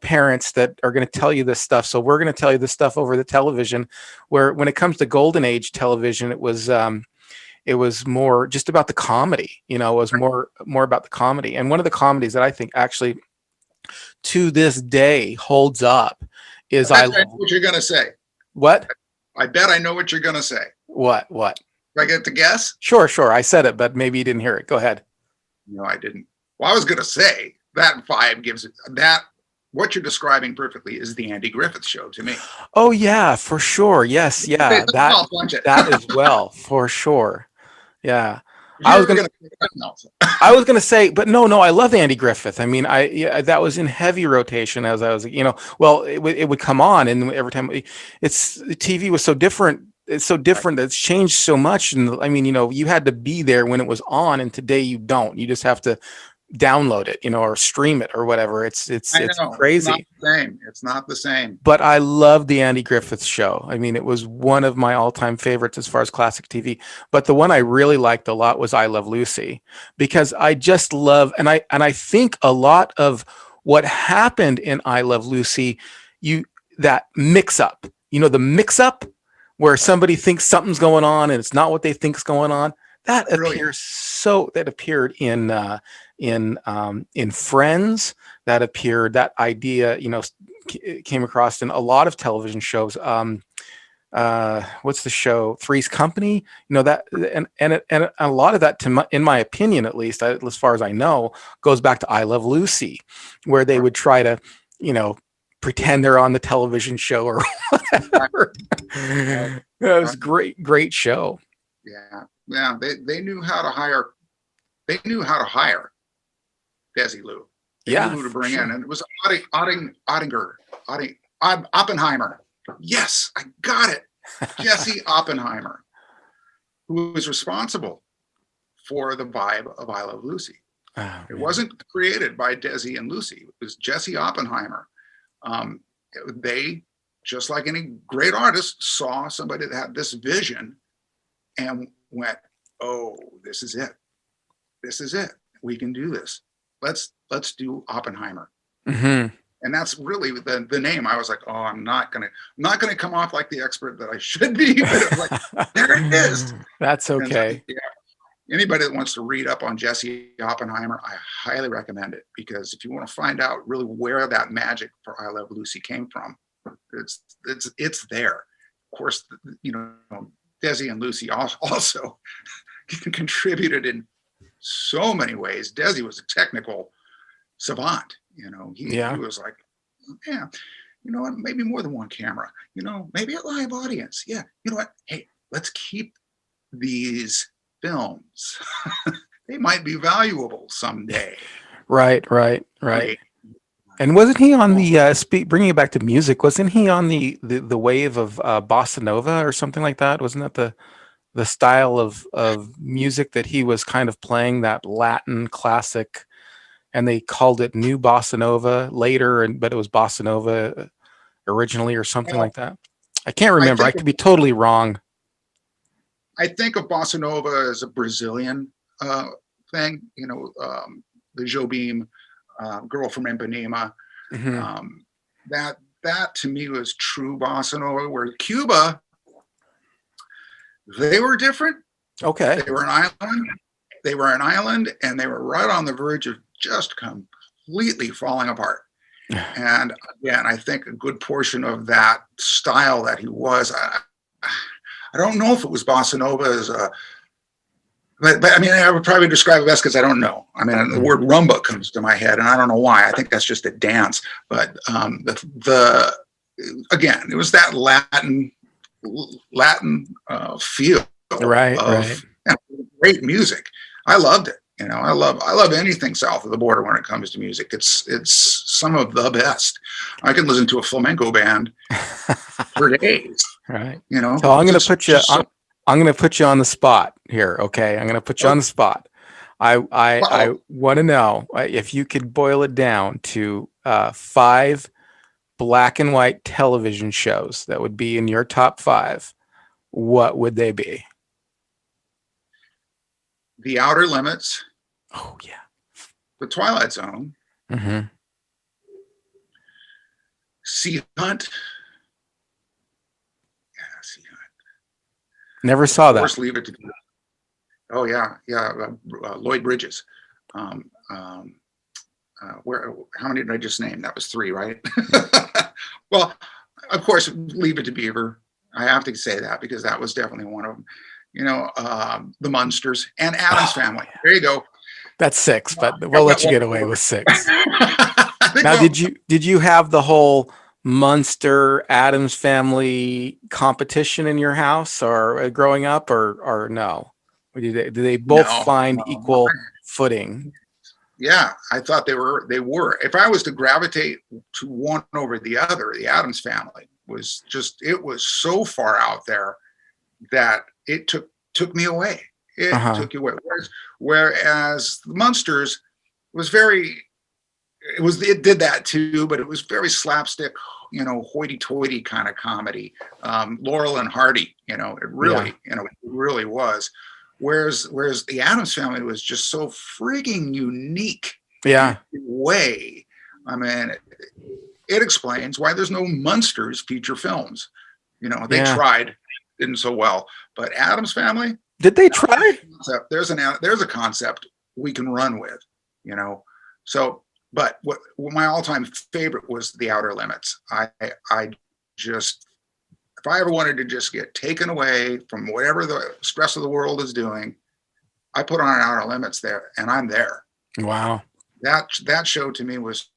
parents that are going to tell you this stuff. So we're going to tell you this stuff over the television, where when it comes to golden age television, it was more just about the comedy, it was more about the comedy. And one of the comedies that I think actually to this day holds up is I know what you're going to say. What? I bet I know what you're going to say. What? Do I get to guess? Sure. I said it, but maybe you didn't hear it. Go ahead. No, I didn't. Well, I was going to say that vibe gives it that. What you're describing perfectly is the Andy Griffith Show to me. Oh yeah, for sure. Yes, yeah. That as well, for sure. Yeah. I was You're gonna going to. I was gonna say, but no, I love Andy Griffith. I mean, that was in heavy rotation as I was, well, it would come on, and every time it's TV was so different. It's so different that it's changed so much. And I mean, you had to be there when it was on, and today you don't. You just have to download it, or stream it or whatever. It's I know it's not crazy. the same. It's not the same. But I love the Andy Griffith Show. I mean, it was one of my all-time favorites as far as classic TV. But the one I really liked a lot was I Love Lucy, because I just love, and I think a lot of what happened in I Love Lucy, that mix up, the mix up where somebody thinks something's going on and it's not what they think's going on. That appeared in Friends. That appeared, that idea, came across in a lot of television shows. What's the show? Three's Company. That, and a lot of that, in my opinion, at least, as far as I know, goes back to I Love Lucy, where they would try to, pretend they're on the television show or whatever. That was great show. Yeah. They knew how to hire. They knew how to hire Desi Lou. To bring in, and it was Oppenheimer. Yes, I got it. Jesse Oppenheimer, who was responsible for the vibe of I Love Lucy. It wasn't created by Desi and Lucy. It was Jesse Oppenheimer. They, just like any great artist, saw somebody that had this vision and went, "Oh, this is it. This is it. We can do this. Let's do Oppenheimer." Mm-hmm. And that's really the name. I was like, "Oh, I'm not gonna come off like the expert that I should be." But it was like, there it is. That's okay. So, anybody that wants to read up on Jesse Oppenheimer, I highly recommend it, because if you want to find out really where that magic for I Love Lucy came from, it's there. Of course, Desi and Lucy also contributed in so many ways. Desi was a technical savant. He was like, yeah, you know what, maybe more than one camera, maybe a live audience. Yeah, you know what? Hey, let's keep these films. They might be valuable someday. Right. And wasn't he on the bringing it back to music? Wasn't he on the wave of bossa nova or something like that? Wasn't that the style of music that he was kind of playing, that Latin classic, and they called it new bossa nova later, but it was bossa nova originally or something like that? I can't remember. I could be totally wrong. I think of bossa nova as a Brazilian thing. The Jobim, Girl from Ipanema. Mm-hmm. That to me was true bossa nova. Where Cuba, they were different. Okay. They were an island. They were an island, and they were right on the verge of just completely falling apart. And again, I think a good portion of that style that he was, I don't know if it was bossa nova as a, but I mean, I would probably describe it best because I don't know. I mean, the word rumba comes to my head, and I don't know why. I think that's just a dance. But again, it was that Latin feel. Right. Great music. I loved it. I love anything south of the border when it comes to music. It's some of the best. I can listen to a flamenco band for days. Right. So I'm going to put you. I'm going to put you on the spot here. Okay. I'm going to put you on the spot. I want to know if you could boil it down to 5 black and white television shows that would be in your top 5. What would they be? The Outer Limits. Oh yeah. The Twilight Zone. Mm-hmm. Sea Hunt. Yeah, Sea Hunt. Never saw that. Of course, Leave It to Beaver. Oh yeah. Lloyd Bridges. Where? How many did I just name? That was 3, right? Well, of course, Leave It to Beaver. I have to say that because that was definitely one of them. The Munsters and Addams Family. There you go. That's 6, but I we'll let went you get one away over. with 6. I think, Now, well, did you have the whole Munster Adams Family competition in your house or growing up, or no? Or did they both no, find no. equal footing? Yeah, I thought they were. They were. If I was to gravitate to one over the other, the Adams Family was just. It was so far out there that it took me away. It Uh-huh. took you away. Whereas the Munsters was very. It did that too, but it was very slapstick, hoity-toity kind of comedy. Laurel and Hardy, it Yeah. really, it really was. Whereas the Addams Family was just so freaking unique in Yeah. a way. I mean, it explains why there's no Munsters feature films. They Yeah. tried, didn't so well, but Addams Family, Did they try? there's a concept we can run with, So, but what my all-time favorite was The Outer Limits. I just, if I ever wanted to just get taken away from whatever the stress of the world is doing, I put on an Outer Limits there, and I'm there. Wow. That show to me was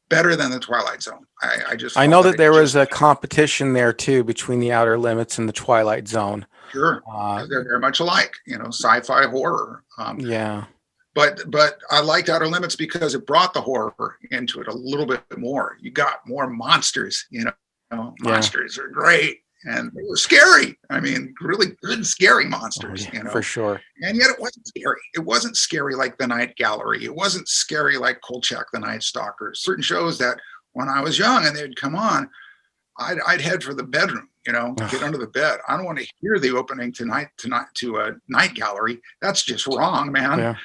better than The Twilight Zone. I just I felt know that that it there was just a competition there too between the Outer Limits and the Twilight Zone. sure, they're very much alike, sci-fi horror. Yeah. But I liked Outer Limits because it brought the horror into it a little bit more. You got more monsters, monsters are great and they were scary. I mean, really good, scary monsters, For sure. And yet it wasn't scary. It wasn't scary like The Night Gallery. It wasn't scary like Kolchak, The Night Stalker. Certain shows that when I was young and they'd come on, I'd head for the bedroom, get under the bed. I don't want to hear the opening to a Night Gallery. That's just wrong, man. Yeah.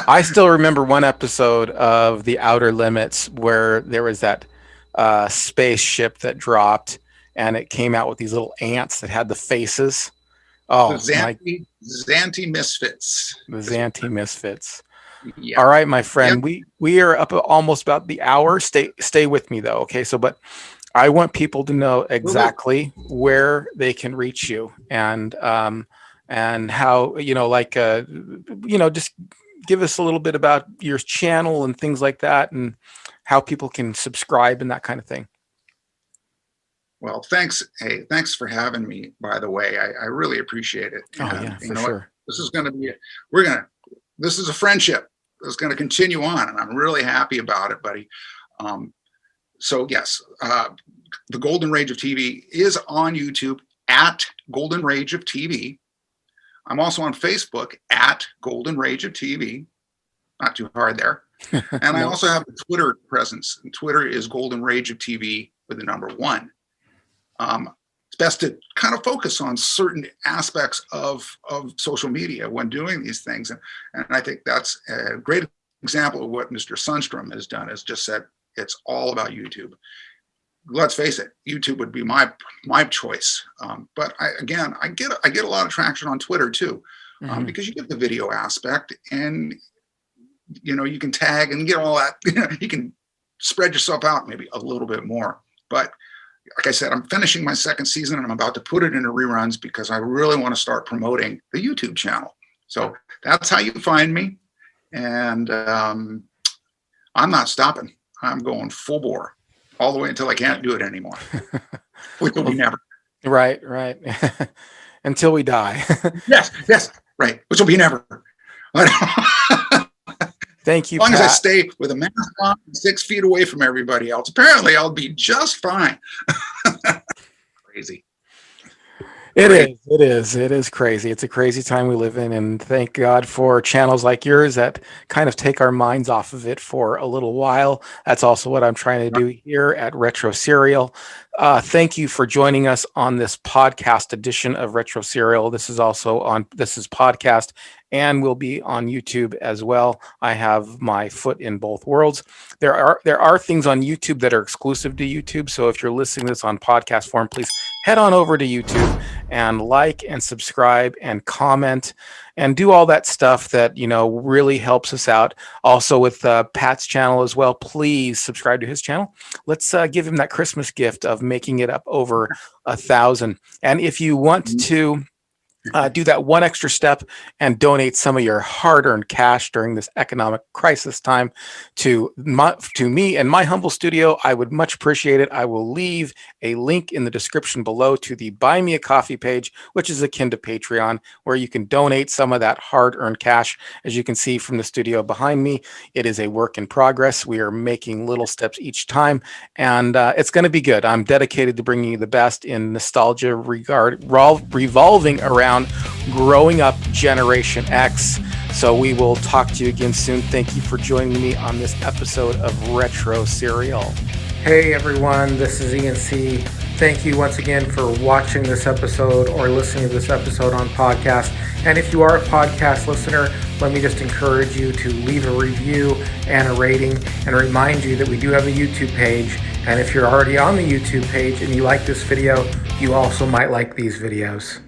I still remember one episode of The Outer Limits where there was that spaceship that dropped and it came out with these little ants that had the faces. Oh, the Xanti Misfits. The Xanti Misfits. Yeah. All right, my friend. Yep. We are up almost about the hour. Stay with me though. Okay. So, but I want people to know exactly where they can reach you and how, just give us a little bit about your channel and things like that and how people can subscribe and that kind of thing. Well, thanks. Hey, thanks for having me, by the way. I really appreciate it. Oh, yeah, for sure. This is going to be, this is a friendship that's going to continue on, and I'm really happy about it, buddy. So yes, the Golden Rage of TV is on YouTube at Golden Rage of TV. I'm also on Facebook at Golden Rage of TV. Not too hard there. And I also have a Twitter presence. And Twitter is Golden Rage of TV with the number 1. It's best to kind of focus on certain aspects of social media when doing these things. And I think that's a great example of what Mr. Sundstrom has done, is just said, it's all about YouTube. Let's face it, YouTube would be my choice. But I get a lot of traction on Twitter too, because you get the video aspect, and you can tag and get all that. You can spread yourself out maybe a little bit more. But like I said, I'm finishing my 2nd season, and I'm about to put it into reruns because I really want to start promoting the YouTube channel. So that's how you find me, and I'm not stopping. I'm going full bore all the way until I can't do it anymore. Which will be never. Right. Until we die. Yes, right. Which will be never. Thank you, as long Pat. as I stay with a mask on, 6 feet away from everybody else, apparently I'll be just fine. Crazy. It is crazy. It's a crazy time we live in, and thank God for channels like yours that kind of take our minds off of it for a little while. That's also what I'm trying to do here at Retro Serial. Thank you for joining us on this podcast edition of Retro Serial. This is podcast and will be on YouTube as well. I have my foot in both worlds. There are things on YouTube that are exclusive to YouTube. So if you're listening to this on podcast form, please head on over to YouTube and like and subscribe and comment and do all that stuff that, really helps us out. Also with Pat's channel as well, please subscribe to his channel. Let's give him that Christmas gift of making it up over 1,000. And if you want to do that one extra step and donate some of your hard-earned cash during this economic crisis time to me and my humble studio, I would much appreciate it. I will leave a link in the description below to the Buy Me a Coffee page, which is akin to Patreon, where you can donate some of that hard-earned cash. As you can see from the studio behind me, it is a work in progress. We are making little steps each time, and it's going to be good. I'm dedicated to bringing you the best in nostalgia revolving around growing up Generation X. So we will talk to you again soon. Thank you for joining me on this episode of Retro Serial. Hey everyone, this is ENC. Thank you once again for watching this episode or listening to this episode on podcast. And if you are a podcast listener, let me just encourage you to leave a review and a rating, and remind you that we do have a YouTube page. And if you're already on the YouTube page and you like this video, you also might like these videos.